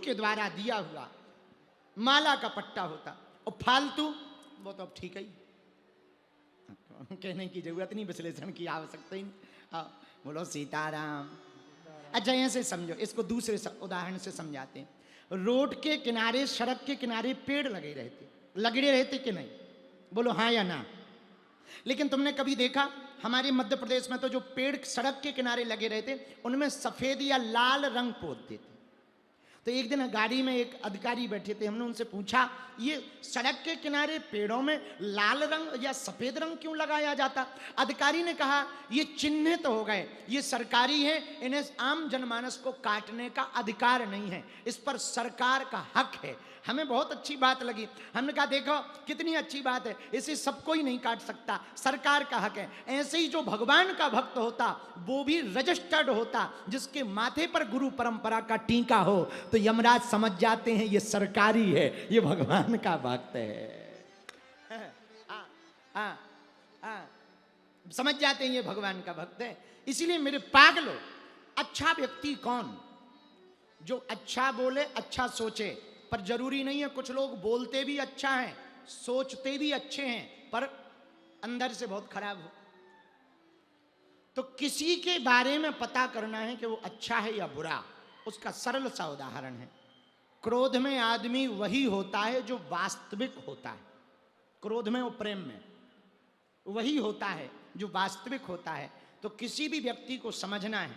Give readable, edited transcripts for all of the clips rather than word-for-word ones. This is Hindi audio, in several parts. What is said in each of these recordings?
के द्वारा दिया हुआ माला का पट्टा होता, और फालतू वो तो अब ठीक है ही, कहने की जरूरत नहीं, विश्लेषण की आवश्यकता ही नहीं। हाँ, बोलो सीताराम। अच्छा ऐसे समझो, इसको दूसरे उदाहरण से समझाते हैं। रोड के किनारे, सड़क के किनारे पेड़ लगे रहते कि नहीं? बोलो हाँ या ना। लेकिन तुमने कभी देखा हमारे मध्य प्रदेश में तो जो पेड़ सड़क के किनारे लगे रहते उनमें सफेद या लाल रंग पोत देते। तो एक दिन गाड़ी में एक अधिकारी बैठे थे, हमने उनसे पूछा ये सड़क के किनारे पेड़ों में लाल रंग या सफेद रंग क्यों लगाया जाता? अधिकारी ने कहा ये चिन्हित हो गए, ये सरकारी है, इन्हें आम जनमानस को काटने का अधिकार नहीं है, इस पर सरकार का हक है। हमें बहुत अच्छी बात लगी। हमने कहा देखो कितनी अच्छी बात है, इसे सब कोई नहीं काट सकता, सरकार का हक है। ऐसे ही जो भगवान का भक्त होता वो भी रजिस्टर्ड होता, जिसके माथे पर गुरु परंपरा का टीका हो तो यमराज समझ जाते हैं ये सरकारी है, ये भगवान का भक्त है। समझ जाते हैं ये भगवान का भक्त है। इसीलिए मेरे पागलों, अच्छा व्यक्ति कौन? जो अच्छा बोले, अच्छा सोचे। पर जरूरी नहीं है, कुछ लोग बोलते भी अच्छा है, सोचते भी अच्छे हैं, पर अंदर से बहुत खराब हो। तो किसी के बारे में पता करना है कि वो अच्छा है या बुरा, उसका सरल सा उदाहरण है। क्रोध में आदमी वही होता है जो वास्तविक होता है। क्रोध में और प्रेम में वही होता है जो वास्तविक होता है। तो किसी भी व्यक्ति को समझना है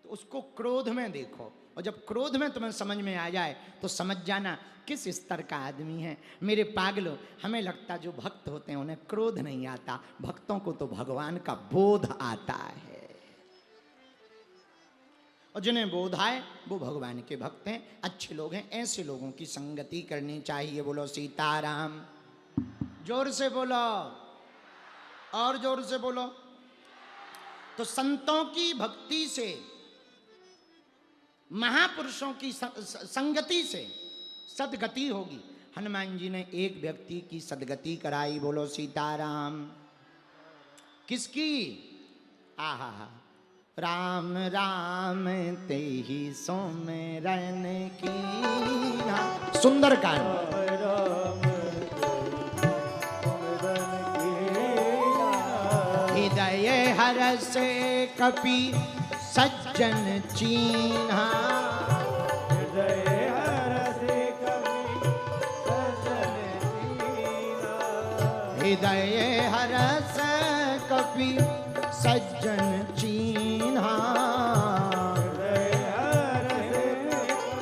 तो उसको क्रोध में देखो, और जब क्रोध में तुम्हें समझ में आ जाए तो समझ जाना किस स्तर का आदमी है। मेरे पागलों, हमें लगता जो भक्त होते हैं उन्हें क्रोध नहीं आता, भक्तों को तो भगवान का बोध आता है, और जिन्हें बोध आए वो भगवान के भक्त हैं, अच्छे लोग हैं। ऐसे लोगों की संगति करनी चाहिए। बोलो सीताराम। जोर से बोलो, और जोर से बोलो। तो संतों की भक्ति से, महापुरुषों की संगति से सदगति होगी। हनुमान जी ने एक व्यक्ति की सदगति कराई। बोलो सीताराम। किसकी? आहा, राम राम ते ही सोमरन की। सुंदरकांड। हृदय हरस कपि सज्जन चीन्हा। हृदय हरस कपि सज्जन चीन्हा। हृदय हरस कपि सज्जन चीन्हा। हृदय हरस कपि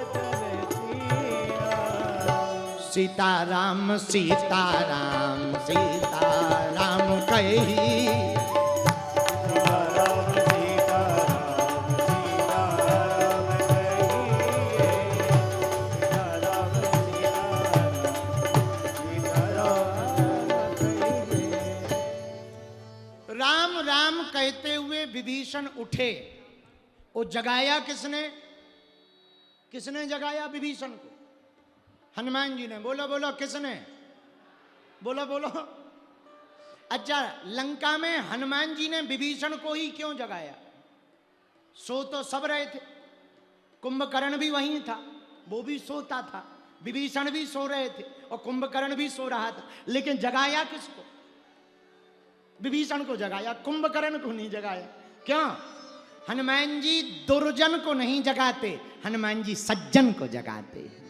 सज्जन चीन्हा। सीताराम सीताराम सीताराम कही। कहते हुए विभीषण उठे। वो जगाया किसने? किसने जगाया विभीषण को? हनुमान जी ने। बोलो बोलो किसने? बोलो बोलो। अच्छा, लंका में हनुमान जी ने विभीषण को ही क्यों जगाया? सो तो सब रहे थे, कुंभकर्ण भी वहीं था, वो भी सोता था, विभीषण भी सो रहे थे और कुंभकर्ण भी सो रहा था, लेकिन जगाया किसको? विभीषण को जगाया, कुंभकर्ण को नहीं जगाया। क्यों? हनुमान जी दुर्जन को नहीं जगाते, हनुमान जी सज्जन को जगाते हैं।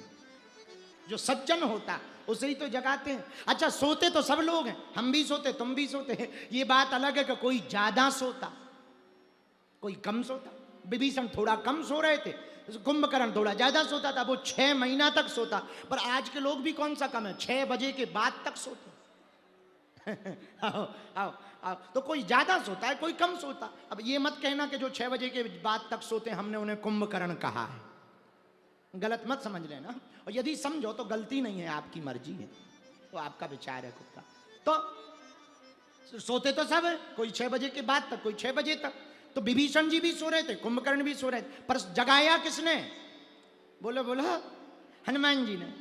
जो सज्जन होता उसे ही तो जगाते हैं। अच्छा, सोते तो सब लोग हैं, हम भी सोते, तुम भी सोते हैं। ये बात अलग है कि कोई ज्यादा सोता, कोई कम सोता। विभीषण थोड़ा कम सो रहे थे, कुंभकर्ण थोड़ा ज्यादा सोता था। वो 6 महीना तक सोता। पर आज के लोग भी कौन सा कम है, 6 बजे के बाद तक सोते। आओ आओ आओ। तो कोई ज्यादा सोता है, कोई कम सोता। अब ये मत कहना कि जो 6 बजे के बाद तक सोते हमने उन्हें कुंभकर्ण कहा है, गलत मत समझ लेना। और यदि समझो तो गलती नहीं है, आपकी मर्जी है, तो आपका विचार है खुद का। तो सोते तो सब है, कोई 6 बजे के बाद तक, कोई 6 बजे तक। तो विभीषण जी भी सो रहे थे, कुंभकर्ण भी सो रहे थे, पर जगाया किसने? बोलो बोलो, हनुमान जी ने।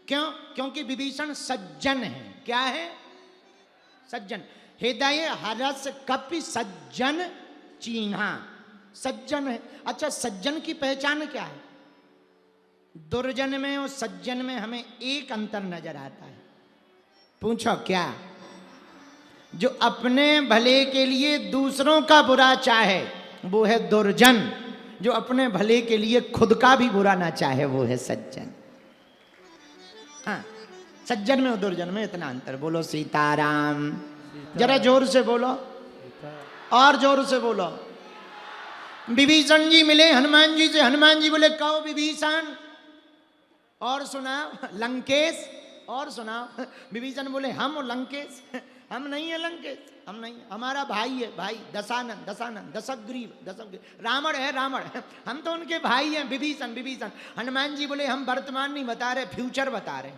क्यों? क्योंकि विभीषण सज्जन है। क्या है? सज्जन। हृदय हरस कपि सज्जन चीन्हा। सज्जन है। अच्छा, सज्जन की पहचान क्या है? दुर्जन में और सज्जन में हमें एक अंतर नजर आता है। पूछो क्या? जो अपने भले के लिए दूसरों का बुरा चाहे वो है दुर्जन, जो अपने भले के लिए खुद का भी बुरा ना चाहे वो है सज्जन। हाँ, सज्जन में और दुर्जन में इतना अंतर। बोलो सीताराम। जरा जोर से बोलो, और जोर से बोलो। विभीषण जी मिले हनुमान जी से। हनुमान जी बोले कहो विभीषण, और सुना लंकेश, और सुना। विभीषण बोले हम और लंकेश? हम नहीं है लंकेश, हम नहीं, हमारा भाई है, भाई दशानन, दशानन, दशग्रीव, रावण है, रावण। हम तो उनके भाई हैं, विभीषण, विभीषण। हनुमान जी बोले हम वर्तमान नहीं बता रहे, फ्यूचर बता रहे,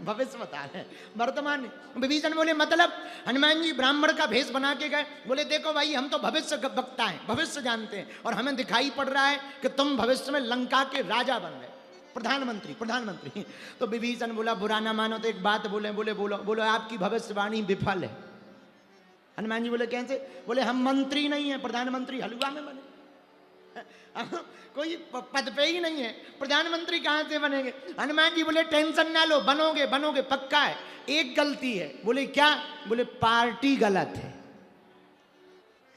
भविष्य बता रहे, वर्तमान नहीं। विभीषण बोले मतलब? हनुमान जी ब्राह्मण का भेष बना के गए। बोले देखो भाई हम तो भविष्य वक्ता हैं, भविष्य जानते हैं, और हमें दिखाई पड़ रहा है कि तुम भविष्य में लंका के राजा बन गए, प्रधानमंत्री, प्रधानमंत्री। तो विभीषण बोला बुरा ना मानो तो एक बात बोले। बोले बोलो। बोलो आपकी भविष्यवाणी विफल है। हनुमान जी बोले कैसे? बोले हम मंत्री नहीं है, प्रधानमंत्री हलवा में बने, कोई पद पे ही नहीं है, प्रधानमंत्री कहां से बनेंगे? हनुमान जी बोले टेंशन ना लो, बनोगे, बनोगे, पक्का है। एक गलती है। बोले क्या? बोले पार्टी गलत है।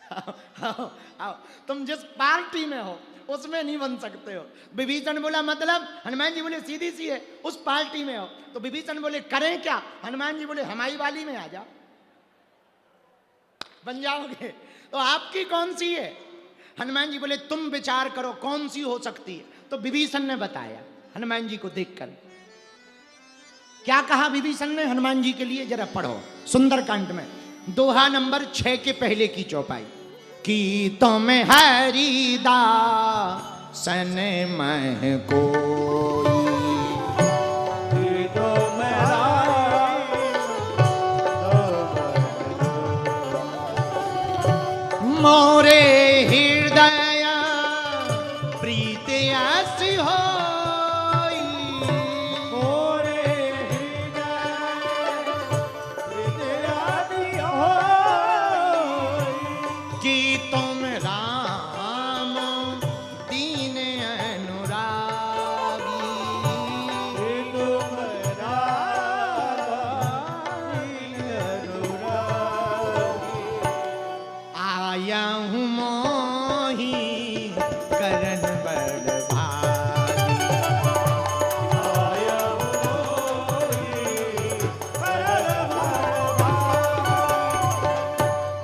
आओ, आओ, तुम जिस पार्टी में हो उसमें नहीं बन सकते हो। विभीषण बोला मतलब? हनुमान जी बोले सीधी सी है, उस पार्टी में हो। तो विभीषण बोले करें क्या? हनुमान जी बोले हमारी वाली में आ जाओ, बन जाओगे। तो आपकी कौन सी है? हनुमान जी बोले तुम विचार करो कौन सी हो सकती है। तो विभीषण ने बताया हनुमान जी को देखकर। क्या कहा विभीषण ने हनुमान जी के लिए? जरा पढ़ो सुंदरकांड में दोहा नंबर 6 के पहले की चौपाई। कि तुम हरिदासन मैं कोई, कि तुम मोरे हृदय प्रीत ऐसी होई, मोरे हृदय हृदय होई, कि तुम राम दीन अनुरागी, कि तुम राम दीन अनुरागी, आया हूँ मोही करन बड़